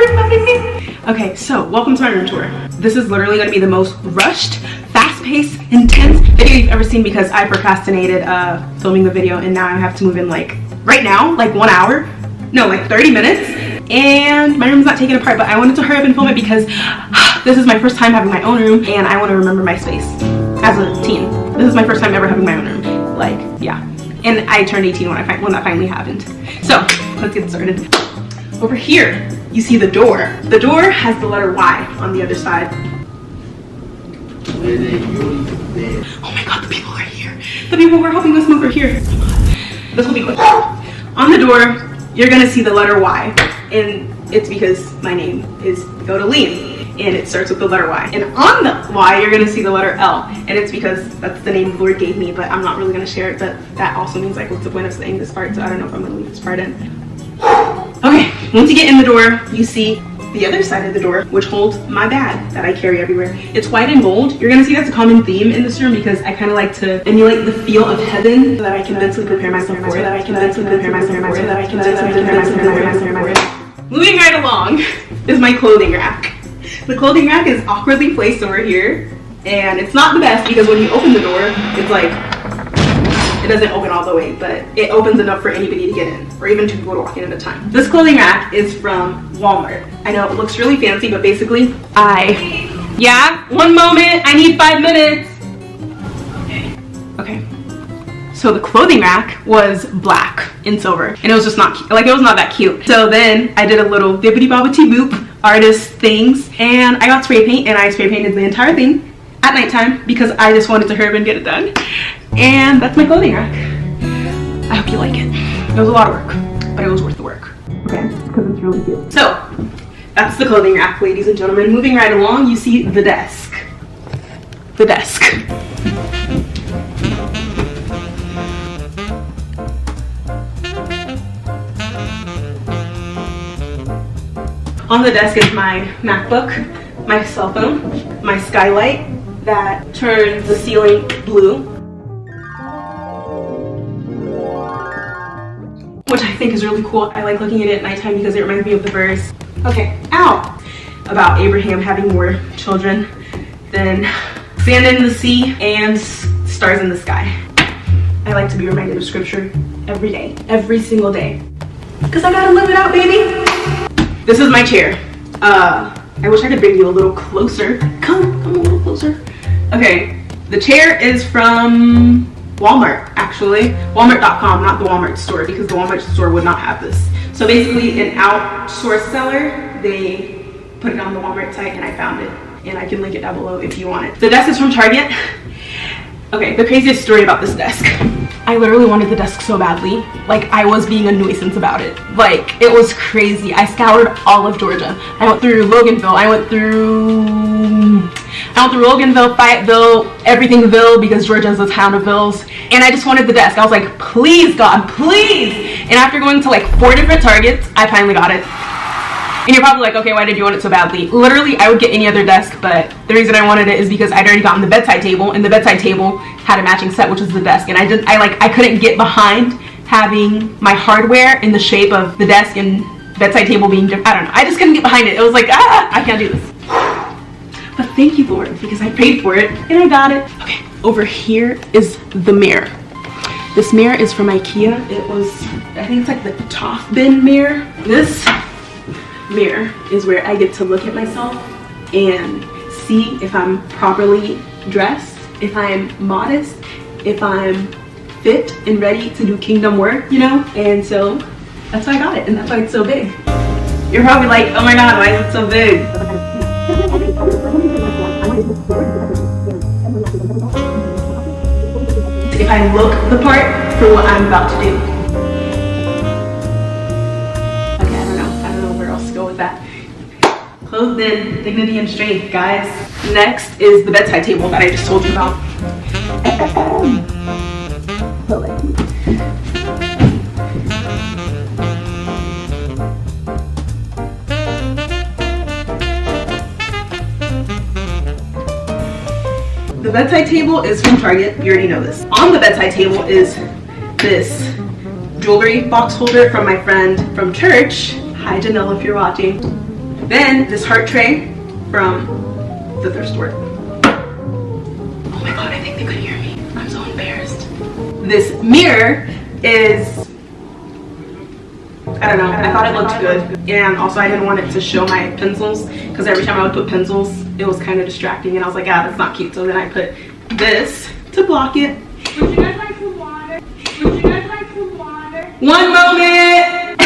everybody! Okay, so welcome to my room tour. This is literally going to be the most rushed, fast-paced, intense video you've ever seen because I procrastinated filming the video and now I have to move in like right now, like 1 hour. No, like 30 minutes. And my room's not taken apart, but I wanted to hurry up and film it because this is my first time having my own room and I want to remember my space as a teen. This is my first time ever having my own room. Like, yeah. And I turned 18 when that finally happened. So, let's get started. Over here, you see the door. The door has the letter Y on the other side. Oh my god, the people are here. The people who are helping us move are here. This will be quick. On the door, you're gonna see the letter Y. And it's because my name is Go to Liam. And it starts with the letter Y. And on the Y, you're gonna see the letter L. And it's because that's the name the Lord gave me, but I'm not really gonna share it. But that also means, like, what's the point of saying this part? So I don't know if I'm gonna leave this part in. Okay, once you get in the door, you see the other side of the door, which holds my bag that I carry everywhere. It's white and gold. You're gonna see that's a common theme in this room because I kind of like to emulate the feel of heaven so that I can mentally prepare myself for it. Moving right along is my clothing rack. The clothing rack is awkwardly placed over here, and it's not the best because when you open the door, it's like, it doesn't open all the way, but it opens enough for anybody to get in, or even 2 people to walk in at a time. This clothing rack is from Walmart. I know it looks really fancy, but basically, yeah, one moment, I need 5 minutes. Okay. So the clothing rack was black and silver, and it was just not, like, it was not that cute. So then I did a little bibbidi bobbidi boop artist things, and I got spray paint, and I spray painted the entire thing at nighttime because I just wanted to hurry up and get it done. And that's my clothing rack. I hope you like it. It was a lot of work, but it was worth the work. Okay, because it's really cute. So, that's the clothing rack, ladies and gentlemen. Moving right along, you see the desk. The desk. On the desk is my MacBook, my cell phone, my skylight that turns the ceiling blue, which I think is really cool. I like looking at it at nighttime because it reminds me of the verse, okay, ow, about Abraham having more children than sand in the sea and stars in the sky. I like to be reminded of scripture every day, every single day, because I gotta live it out, baby. This is my chair. I wish I could bring you a little closer. Come a little closer. Okay, the chair is from Walmart, actually. Walmart.com, not the Walmart store, because the Walmart store would not have this. So basically, an outsourced seller, they put it on the Walmart site, and I found it. And I can link it down below if you want it. The desk is from Target. Okay, the craziest story about this desk. I literally wanted the desk so badly. Like, I was being a nuisance about it. Like, it was crazy. I scoured all of Georgia. I went through Loganville. I went through Loganville, Fayetteville, everythingville, because Georgia is a town of villes. And I just wanted the desk. I was like, please, God, please. And after going to like 4 different Targets, I finally got it. And you're probably like, okay, why did you want it so badly? Literally, I would get any other desk, but the reason I wanted it is because I'd already gotten the bedside table, and the bedside table had a matching set, which was the desk. And I couldn't get behind having my hardware in the shape of the desk and bedside table being different. I don't know. I just couldn't get behind it. It was like, I can't do this. But thank you, Lord, because I paid for it and I got it. Okay, over here is the mirror. This mirror is from IKEA. It was, I think it's like the Toff Bin mirror. This mirror is where I get to look at myself and see if I'm properly dressed, if I'm modest, if I'm fit and ready to do kingdom work, you know? And so that's why I got it, and that's why it's so big. You're probably like, oh my god, why is it so big? If I look the part for what I'm about to do. Go with that. Clothed in dignity and strength, guys. Next is the bedside table that I just told you about. The bedside table is from Target. You already know this. On the bedside table is this jewelry box holder from my friend from church. Hi Janelle, if you're watching. Then this heart tray from the thrift store. Oh my god, I think they could hear me. I'm so embarrassed. This mirror is, I don't know, I thought it looked good. And also I didn't want it to show my pencils, because every time I would put pencils, it was kind of distracting, and I was like, ah, that's not cute. So then I put this to block it. Would you guys like some water? Would you guys like some water? One moment!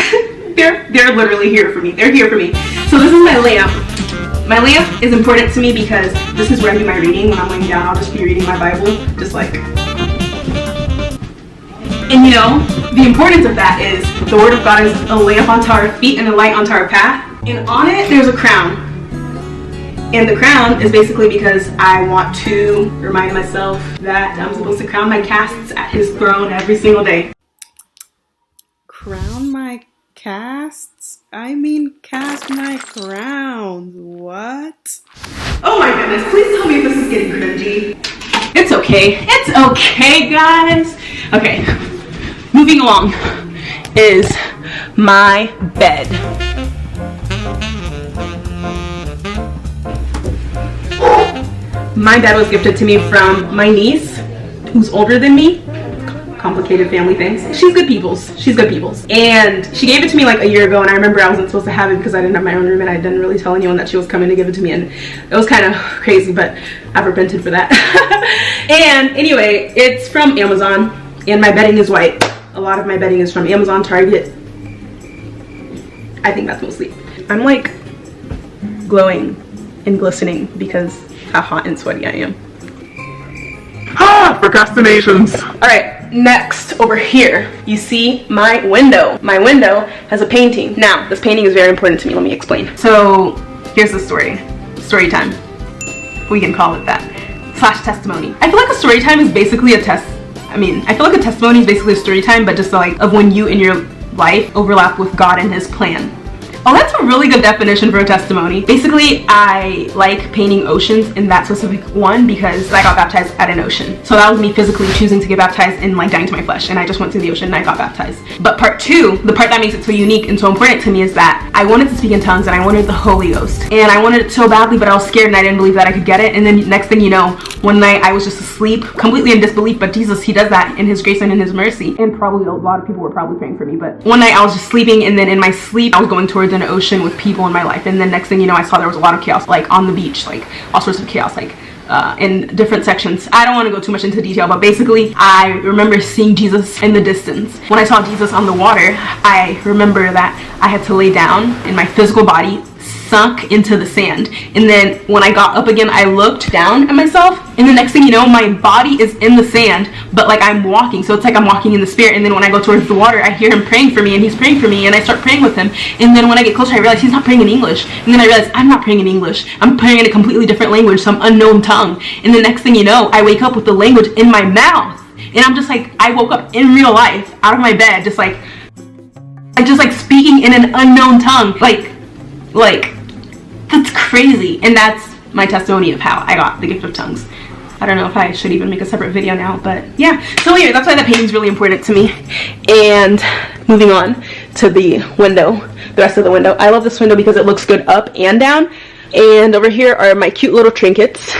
they're literally here for me. They're here for me. So this is my lamp. My lamp is important to me because this is where I do my reading. When I'm laying down, I'll just be reading my Bible, just like. And you know, the importance of that is the Word of God is a lamp unto our feet and a light unto our path. And on it, there's a crown. And the crown is basically because I want to remind myself that I'm supposed to crown my casts at His throne every single day. Crown my casts? I mean cast my crowns. What? Oh my goodness, please tell me if this is getting cringy. It's okay. It's okay, guys. Okay, moving along is my bed. My bed was gifted to me from my niece, who's older than me. Complicated family things. She's good people's. She's good people's. And she gave it to me like a year ago, and I remember I wasn't supposed to have it because I didn't have my own room, and I didn't really tell anyone that she was coming to give it to me, and it was kind of crazy, but I've repented for that. And anyway, it's from Amazon, and my bedding is white. A lot of my bedding is from Amazon, Target. I think that's mostly. I'm like glowing and glistening because how hot and sweaty I am. Ah, procrastinations. All right. Next, over here, you see my window. My window has a painting. Now, this painting is very important to me. Let me explain. So, here's the story. Story time. We can call it that. / testimony. I feel like a story time is basically a I feel like a testimony is basically a story time, but just like of when you in your life overlap with God and His plan. Oh, that's a really good definition for a testimony. Basically, I like painting oceans in that specific one because I got baptized at an ocean. So that was me physically choosing to get baptized and like dying to my flesh. And I just went to the ocean and I got baptized. But part two, the part that makes it so unique and so important to me is that I wanted to speak in tongues and I wanted the Holy Ghost. And I wanted it so badly, but I was scared and I didn't believe that I could get it. And then next thing you know, one night I was just asleep, completely in disbelief, but Jesus, He does that in His grace and in His mercy. And probably a lot of people were probably praying for me. But one night I was just sleeping, and then in my sleep, I was going towards an ocean with people in my life, and then next thing you know, I saw there was a lot of chaos, like on the beach, like all sorts of chaos, like in different sections. I don't want to go too much into detail, but basically I remember seeing Jesus in the distance. When I saw Jesus on the water, I remember that I had to lay down and my physical body sunk into the sand. And then when I got up again, I looked down at myself, and the next thing you know, my body is in the sand, but like I'm walking, so it's like I'm walking in the Spirit. And then when I go towards the water, I hear Him praying for me, and He's praying for me, and I start praying with Him. And then when I get closer, I realize He's not praying in English, and then I realize I'm not praying in English, I'm praying in a completely different language, some unknown tongue. And the next thing you know, I wake up with the language in my mouth, and I'm just like, I woke up in real life out of my bed, just like speaking in an unknown tongue, like that's crazy. And that's my testimony of how I got the gift of tongues. I don't know if I should even make a separate video now, but yeah. So anyway, that's why that painting is really important to me. And moving on to the window, the rest of the window. I love this window because it looks good up and down. And over here are my cute little trinkets.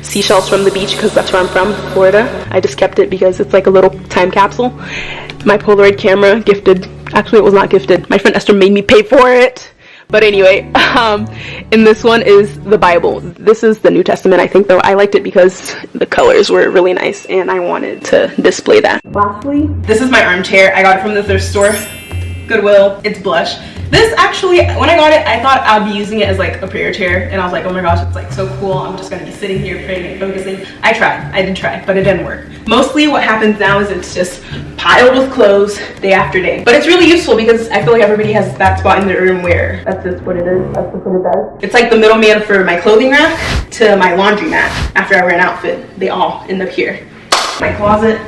Seashells from the beach, because that's where I'm from, Florida. I just kept it because it's like a little time capsule. My Polaroid camera, gifted. Actually, it was not gifted. My friend Esther made me pay for it. But anyway, and this one is the Bible. This is the New Testament, I think, though. I liked it because the colors were really nice, and I wanted to display that. Lastly, this is my armchair. I got it from the thrift store, Goodwill. It's blush. This actually, when I got it, I thought I'd be using it as like a prayer chair, and I was like, oh my gosh, it's like so cool. I'm just gonna be sitting here praying and focusing. I did try, but it didn't work. Mostly what happens now is it's just piled with clothes day after day. But it's really useful because I feel like everybody has that spot in their room where that's just what it is. That's just what it does. It's like the middleman for my clothing rack to my laundry mat. After I wear an outfit, they all end up here. My closet,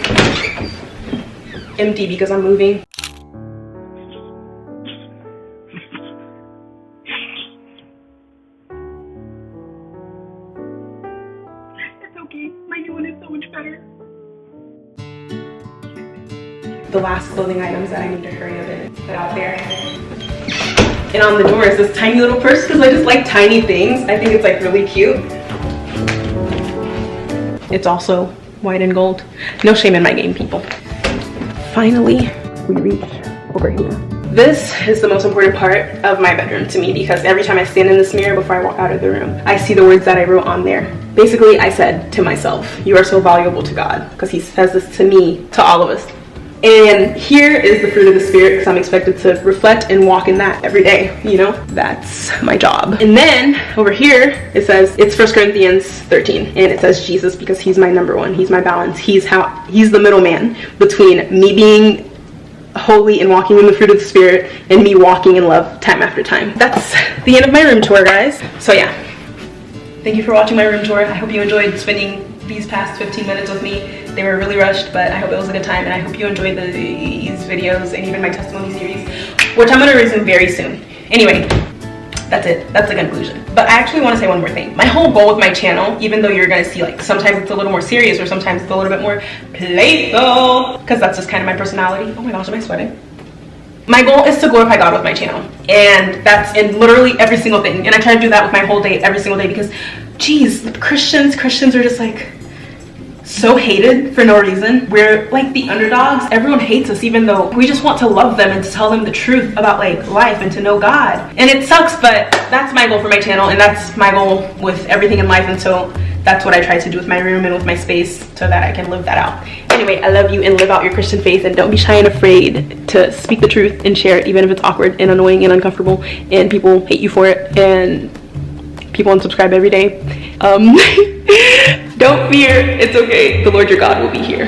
empty because I'm moving. My new one is so much better. The last clothing items that I need to hurry up and put out there. And on the door is this tiny little purse because I just like tiny things. I think it's like really cute. It's also white and gold. No shame in my game, people. Finally, we reached over here. This is the most important part of my bedroom to me because every time I stand in this mirror before I walk out of the room, I see the words that I wrote on there. Basically, I said to myself, you are so valuable to God, because he says this to me, to all of us. And here is the fruit of the Spirit, because I'm expected to reflect and walk in that every day, you know? That's my job. And then over here, it says, it's 1 Corinthians 13, and it says Jesus, because he's my number one, he's my balance, he's the middleman between me being holy and walking in the fruit of the Spirit and me walking in love time after time. That's the end of my room tour, guys. So yeah, thank you for watching my room tour. I hope you enjoyed spending these past 15 minutes with me. They were really rushed, but I hope it was a good time, and I hope you enjoyed these videos and even my testimony series, which I'm gonna resume very soon. Anyway, that's it. That's the conclusion. But I actually want to say one more thing. My whole goal with my channel, even though you're gonna see like sometimes it's a little more serious or sometimes it's a little bit more playful, because that's just kind of my personality. Oh my gosh, am I sweating? My goal is to glorify God with my channel, and that's in literally every single thing. And I try to do that with my whole day, every single day, because geez, Christians are just like so hated for no reason. We're like the underdogs. Everyone hates us, even though we just want to love them and to tell them the truth about like life and to know God. And it sucks, but that's my goal for my channel, and that's my goal with everything in life. And so that's what I try to do with my room and with my space, so that I can live that out. Anyway, I love you, and live out your Christian faith, and don't be shy and afraid to speak the truth and share it, even if it's awkward and annoying and uncomfortable and people hate you for it and people unsubscribe every day. Don't fear, it's okay. The Lord your God will be here.